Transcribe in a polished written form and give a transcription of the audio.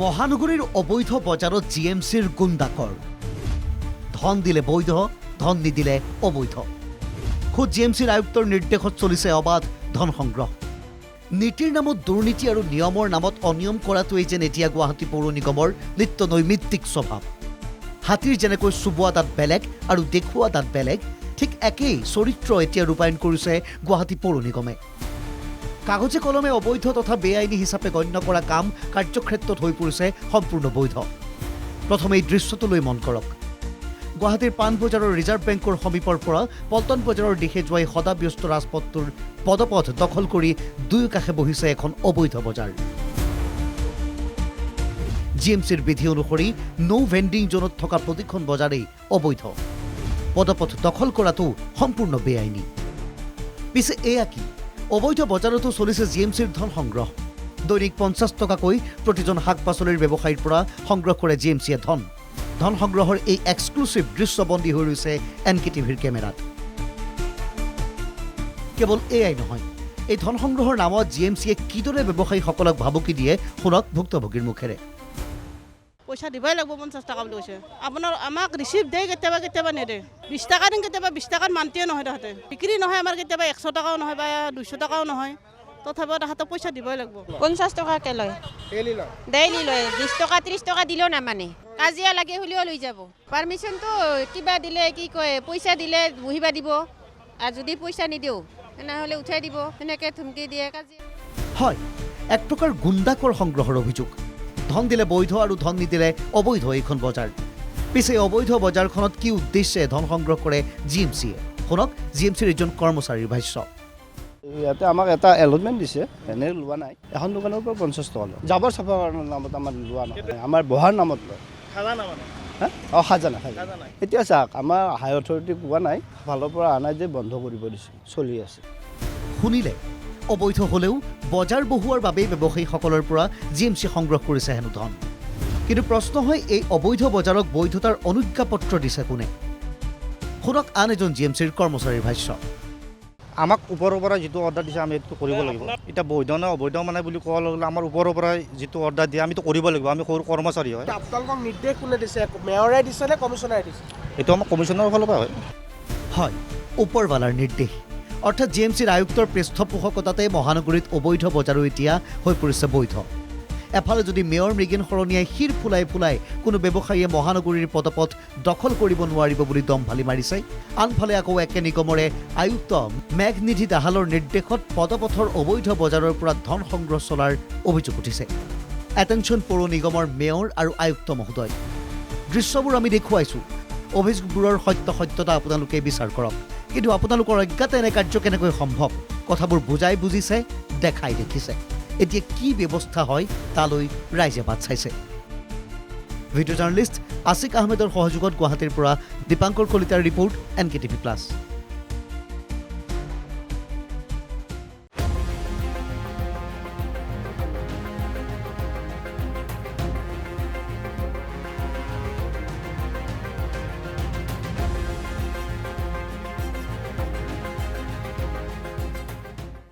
মহানগৰীৰ অবৈধ বজাৰত জিএমচিৰ গুণ্ডাকৰ ধন দিলে বৈধ ধন নিদিলে অবৈধ খুদ জিএমচিৰ আয়ুক্তৰ নিৰ্দেশত চলিছে অবাধ ধন সংগ্ৰহ নীতিৰ নামত দুৰ্নীতি আৰু নিয়মৰ নামত অনিয়ম কৰাটোৱেই যেন এতিয়া গুৱাহাটী পৌৰ নিগমৰ নিত্য নৈমিত্তিক স্বভাৱ হাতীৰ যেনেকৈ চুবোৱা দাঁত বেলেগ আৰু দেখুওৱা দাঁত বেলেগ ঠিক একেই চৰিত্ৰ এতিয়া ৰূপায়ণ কৰিছে গুৱাহাটী পৌৰ নিগমে কাগজে কলমে অবৈধ তথা বেআইনী হিচাপে গণ্য কৰা কাম কাৰ্যক্ষেত্ৰত হৈ পৰিছে সম্পূৰ্ণ বৈধ প্ৰথমে এই দৃশ্যটো লৈ মন কৰক গুৱাহাটীৰ পাণবজাৰৰ ৰিজাৰ্ভ বেংকৰ সমীপৰ পৰা পল্টন বজাৰৰ দিশে যোৱা সদাব্যস্ত ৰাজপথটোৰ পদপথ দখল কৰি দুয়ো কাষে বহিছে এখন অবৈধ বজাৰ জিএমচিৰ বিধি অনুসৰি নো ভেণ্ডিং জোনত থকা প্ৰতিখন বজাৰেই অবৈধ পদপথ দখল কৰাটো সম্পূৰ্ণ বেআইনী পিছে এয়া কি অবৈধ বজাৰতো চলিছে জিএমচিৰ ধন সংগ্ৰহ দৈনিক 50 টকাকৈ প্ৰতিজন শাক পাচলিৰ ব্যৱসায়ীৰ পৰা সংগ্ৰহ কৰে জিএমচিয়ে ধন সংগ্ৰহৰ এই এক্সক্লুচিভ দৃশ্যবন্দী হৈ ৰৈছে এনকেটিভিৰ কেমেৰাত কেৱল এয়াই নহয় এই ধন সংগ্ৰহৰ নামত জিএমচিয়ে কিদৰে ব্যৱসায়ীসকলক ভাবুকি দিয়ে শুনক ভুক্তভোগীৰ মুখেৰে পইচা দিবই লাগিব 50 টকা বুলি কৈছে আপোনাৰ আমাক ৰিচিভ দিয়ে কেতিয়াবা নেদে 20 টকা দিন কেতিয়াবা 20 টকাত মানতেই নহয় তাহাঁতে বিক্ৰী নহয় আমাৰ কেতিয়াবা 100 টকাও নহয় বা 200 টকাও নহয় তথাপিও তাহাঁতে পইচা দিবই লাগিব 50 টকাকে লয় ডেইলি লয় 20 টকা 30 টকা দিলেও নামানে কাজিয়া লাগে হলেও লৈ যাব পাৰমিশনটো কিবা দিলে কি কয় পইচা দিলে বহিবা দিব আৰু যদি পইচা নিদিও তেনেহ'লে উঠাই দিব তেনেকৈ ধমকি দিয়ে কাজিয়া হয় এক প্ৰকাৰ গুণ্ডাকৰ সংগ্ৰহৰ অভিযোগ ধন দিলে বৈধ আৰু ধন নিদিলে অবৈধ এইখন বজাৰ পিছে অবৈধ বজাৰখনত কি উদ্দেশ্যে ধন সংগ্ৰহ কৰে জিএমচিয়ে শুনক জিএমচিৰ এজন কৰ্মচাৰীৰ ভাষ্য ইয়াতে আমাক এটা এলটমেণ্ট দিছে এনে লোৱা নাই এখন দোকানৰ পৰা 50 টকা লয় জাবৰ চাফা কৰাৰ নামত আমাৰ লোৱা নাই আমাৰ বহাৰ নামত লয় খাজানা এতিয়া চাওক আমাৰ হাই অথৰিটি কোৱা নাই ফালৰ পৰা আনাই যে বন্ধ কৰিব দিছে চলি আছে শুনিলে অবৈধ হলেও বজাৰ বহুৱাৰ বাবেই ব্যৱসায়ীসকলৰ পৰা জিএমচি সংগ্ৰহ কৰিছে হেনো ধন কিন্তু প্ৰশ্ন হয় এই অবৈধ বজাৰক বৈধতাৰ অনুজ্ঞাপত্ৰ দিছে কোনে শুনক আন এজন জিএমচিৰ কৰ্মচাৰীৰ ভাষ্য আমাক ওপৰৰ পৰা যিটো অৰ্ডাৰ দিছে আমি এইটো কৰিব লাগিব এতিয়া বৈধ নে অবৈধ মানে বুলি কোৱা লগে আমাৰ ওপৰৰ পৰা যিটো অৰ্ডাৰ দিয়ে আমিতো কৰিব লাগিব আমি সৰু কৰ্মচাৰী হয় আপোনালোকক নিৰ্দেশ কোনে দিছে মেয়ৰে দিছে নে কমিশ্যনাৰে দিছে এইটো আমাৰ কমিশ্যনাৰৰ ফালৰ পৰা হয় ওপৰৱালাৰ নিৰ্দেশ অৰ্থাৎ জিএমচিৰ আয়ুক্তৰ পৃষ্ঠপোষকতাতে মহানগৰীত অবৈধ বজাৰো এতিয়া হৈ পৰিছে বৈধ এফালে যদি মেয়ৰ মৃগেন শৰণীয়াই শিৰ ফুলাই কোনো ব্যৱসায়ীয়ে মহানগৰীৰ পদপথ দখল কৰিব নোৱাৰিব বুলি দম ভালি মাৰিছে আনফালে আকৌ একে নিগমৰে আয়ুক্ত মেঘনিধি দাহালৰ নিৰ্দেশত পদপথৰ অবৈধ বজাৰৰ পৰা ধন সংগ্ৰহ চলাৰ অভিযোগ উঠিছে এটেনশ্যন পৌৰ নিগমৰ মেয়ৰ আৰু আয়ুক্ত মহোদয় দৃশ্যবোৰ আমি দেখুৱাইছোঁ অভিযোগবোৰৰ সত্যতা আপোনালোকে বিচাৰ কৰক কিন্তু আপোনালোকৰ অজ্ঞাতে এনে কাৰ্য কেনেকৈ সম্ভৱ কথাবোৰ বুজাই বুজিছে দেখাই দেখিছে এতিয়া কি ব্যৱস্থা হয় তালৈ ৰাইজে বাট চাইছে ভিডিঅ' জাৰ্নেলিষ্ট আছিক আহমেদৰ সহযোগত গুৱাহাটীৰ পৰা দীপাংকৰ কলিতাৰ ৰিপৰ্ট এনকেটিভি প্লাছ